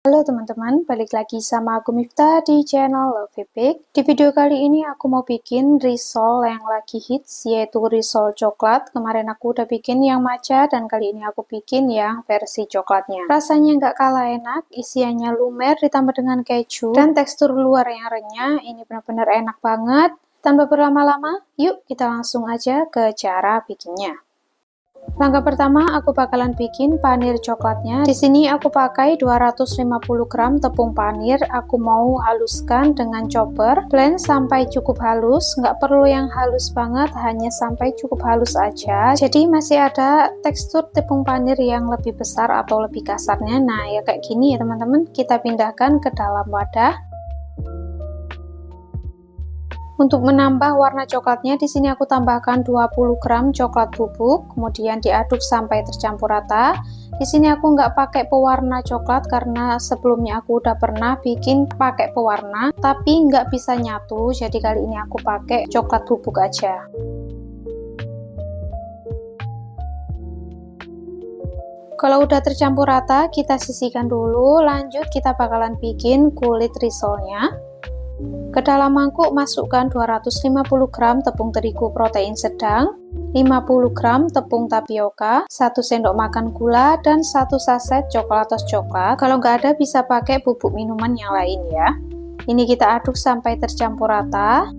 Halo teman-teman, balik lagi sama aku Miftah di channel Lovey Bake. Di video kali ini aku mau bikin risol yang lagi hits, yaitu risol coklat. Kemarin aku udah bikin yang matcha dan kali ini aku bikin yang versi coklatnya. Rasanya nggak kalah enak, isiannya lumer ditambah dengan keju dan tekstur luar yang renyah. Ini benar-benar enak banget. Tanpa berlama-lama, yuk kita langsung aja ke cara bikinnya. Langkah pertama, aku bakalan bikin panir coklatnya. Di sini aku pakai 250 gram tepung panir. Aku mau haluskan dengan chopper, blend sampai cukup halus. Nggak perlu yang halus banget, hanya sampai cukup halus aja. Jadi masih ada tekstur tepung panir yang lebih besar atau lebih kasarnya. Nah, ya kayak gini ya teman-teman. Kita pindahkan ke dalam wadah. Untuk menambah warna coklatnya, di sini aku tambahkan 20 gram coklat bubuk, kemudian diaduk sampai tercampur rata. Di sini aku nggak pakai pewarna coklat karena sebelumnya aku udah pernah bikin pakai pewarna, tapi nggak bisa nyatu. Jadi kali ini aku pakai coklat bubuk aja. Kalau udah tercampur rata, kita sisihkan dulu. Lanjut kita bakalan bikin kulit risolnya. Ke dalam mangkuk masukkan 250 gram tepung terigu protein sedang, 50 gram tepung tapioka, 1 sendok makan gula, dan 1 saset coklatos coklat. Kalau nggak ada bisa pakai bubuk minuman yang lain ya. Ini kita aduk sampai tercampur rata.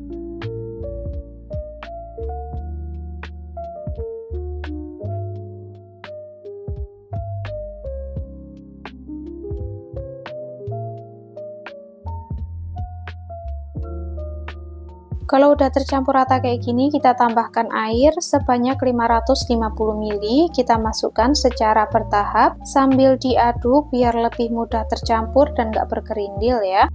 Kalau udah tercampur rata kayak gini, kita tambahkan air sebanyak 550 ml. Kita masukkan secara bertahap sambil diaduk biar lebih mudah tercampur dan gak bergerindil ya.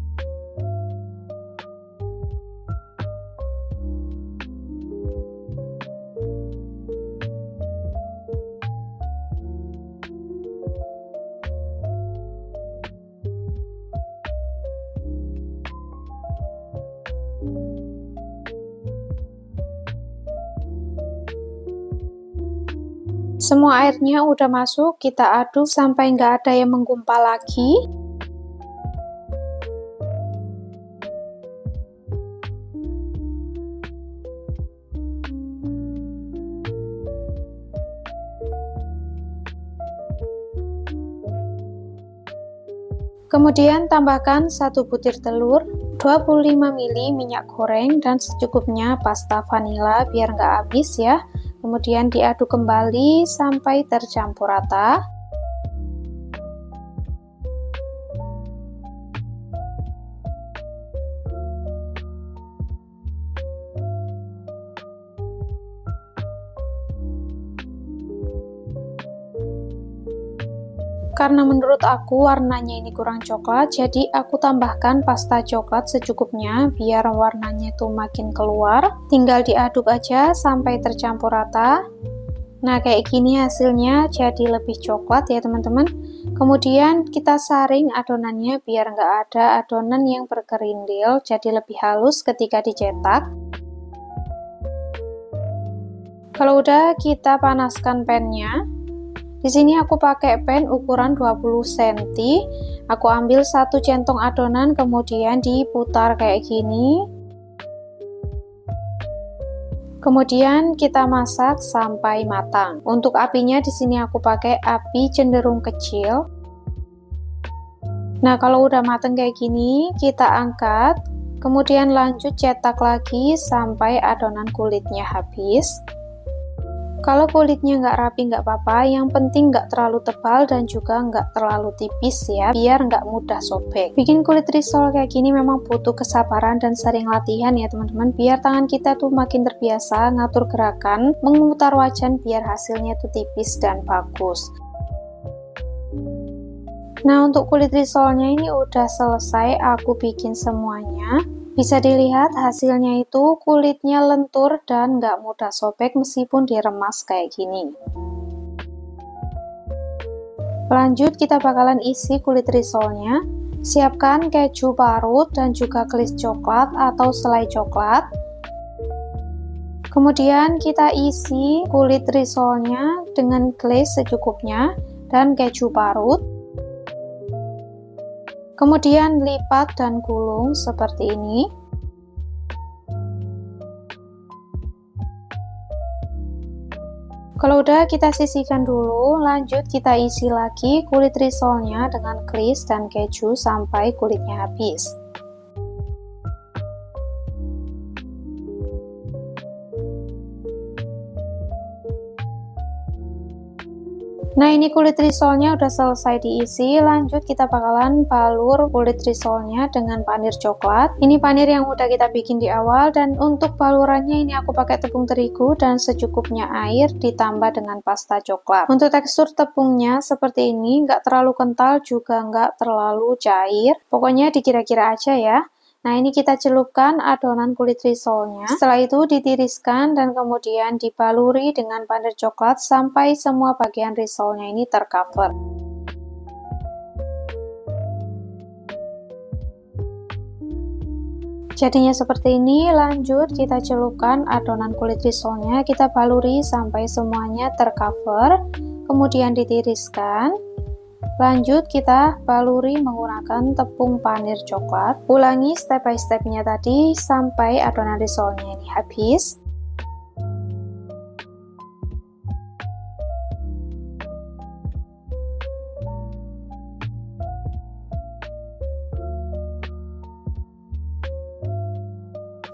Semua airnya udah masuk, kita aduk sampai nggak ada yang menggumpal lagi. Kemudian tambahkan 1 butir telur, 25 ml minyak goreng, dan secukupnya pasta vanila biar nggak habis ya. Kemudian diaduk kembali sampai tercampur rata. Karena menurut aku warnanya ini kurang coklat, jadi aku tambahkan pasta coklat secukupnya biar warnanya itu makin keluar. Tinggal diaduk aja sampai tercampur rata. Nah kayak gini hasilnya, jadi lebih coklat ya teman-teman. Kemudian kita saring adonannya biar nggak ada adonan yang bergerindil, jadi lebih halus ketika dicetak. Kalau udah, kita panaskan pannya. Di sini aku pakai pan ukuran 20 cm. Aku ambil 1 centong adonan, kemudian diputar kayak gini. Kemudian kita masak sampai matang. Untuk apinya di sini aku pakai api cenderung kecil. Nah, kalau udah matang kayak gini, kita angkat. Kemudian lanjut cetak lagi sampai adonan kulitnya habis. Kalau kulitnya nggak rapi nggak apa-apa, yang penting nggak terlalu tebal dan juga nggak terlalu tipis ya, biar nggak mudah sobek. Bikin kulit risol kayak gini memang butuh kesabaran dan sering latihan ya teman-teman, biar tangan kita tuh makin terbiasa ngatur gerakan, memutar wajan biar hasilnya tuh tipis dan bagus. Nah untuk kulit risolnya ini udah selesai aku bikin semuanya. Bisa dilihat hasilnya itu kulitnya lentur dan nggak mudah sobek meskipun diremas kayak gini. Lanjut kita bakalan isi kulit risolnya. Siapkan keju parut dan juga glaze coklat atau selai coklat. Kemudian kita isi kulit risolnya dengan glaze secukupnya dan keju parut. Kemudian lipat dan gulung seperti ini. Kalau udah, kita sisihkan dulu, lanjut kita isi lagi kulit risolnya dengan klis dan keju sampai kulitnya habis. Nah, ini kulit risolnya udah selesai diisi, lanjut kita bakalan balur kulit risolnya dengan panir coklat. Ini panir yang udah kita bikin di awal, dan untuk balurannya ini aku pakai tepung terigu dan secukupnya air ditambah dengan pasta coklat. Untuk tekstur tepungnya seperti ini, nggak terlalu kental juga nggak terlalu cair, pokoknya dikira-kira aja ya. Nah, ini kita celupkan adonan kulit risolnya. Setelah itu ditiriskan dan kemudian dibaluri dengan panir coklat sampai semua bagian risolnya ini tercover. Jadinya seperti ini, lanjut kita celupkan adonan kulit risolnya, kita baluri sampai semuanya tercover, kemudian ditiriskan. Lanjut kita baluri menggunakan tepung panir coklat. Ulangi step by stepnya tadi sampai adonan risolnya ini habis.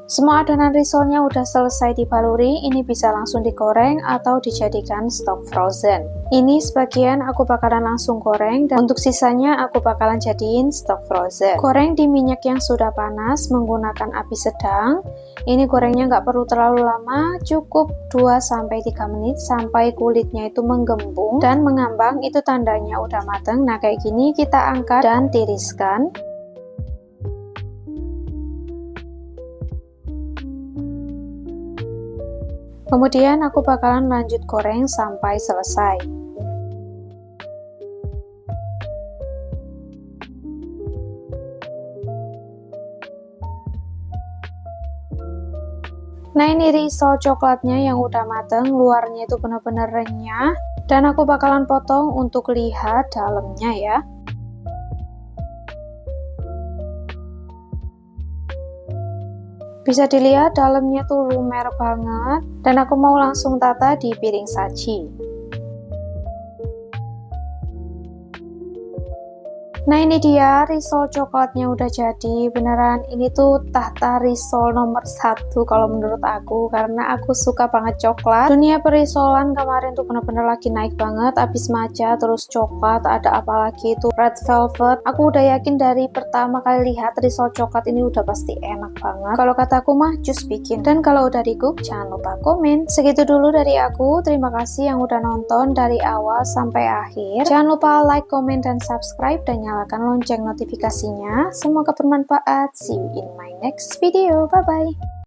Semua adonan risolnya udah selesai dibaluri, ini bisa langsung digoreng atau dijadikan stok frozen. Ini sebagian aku bakalan langsung goreng, dan untuk sisanya aku bakalan jadiin stok frozen. Goreng di minyak yang sudah panas menggunakan api sedang. Ini gorengnya nggak perlu terlalu lama, cukup 2-3 menit sampai kulitnya itu menggembung dan mengambang, itu tandanya udah mateng. Nah, kayak gini kita angkat dan tiriskan. Kemudian aku bakalan lanjut goreng sampai selesai. Nah, ini risol coklatnya yang udah mateng, luarnya itu benar-benar renyah, dan aku bakalan potong untuk lihat dalamnya ya. Bisa dilihat dalamnya tuh lumer banget, dan aku mau langsung tata di piring saji. Nah, ini dia risol coklatnya udah jadi. Beneran ini tuh tahta risol nomor 1 kalau menurut aku, karena aku suka banget coklat. Dunia perisolan kemarin tuh bener-bener lagi naik banget, abis matcha terus coklat, ada apa lagi itu red velvet. Aku udah yakin dari pertama kali lihat risol coklat ini udah pasti enak banget. Kalau kataku mah just bikin. Dan kalau udah di-cook jangan lupa komen. Segitu dulu dari aku, terima kasih yang udah nonton dari awal sampai akhir. Jangan lupa like, komen, dan subscribe, dan nyalakan lonceng notifikasinya. Semoga bermanfaat. See you in my next video. Bye bye.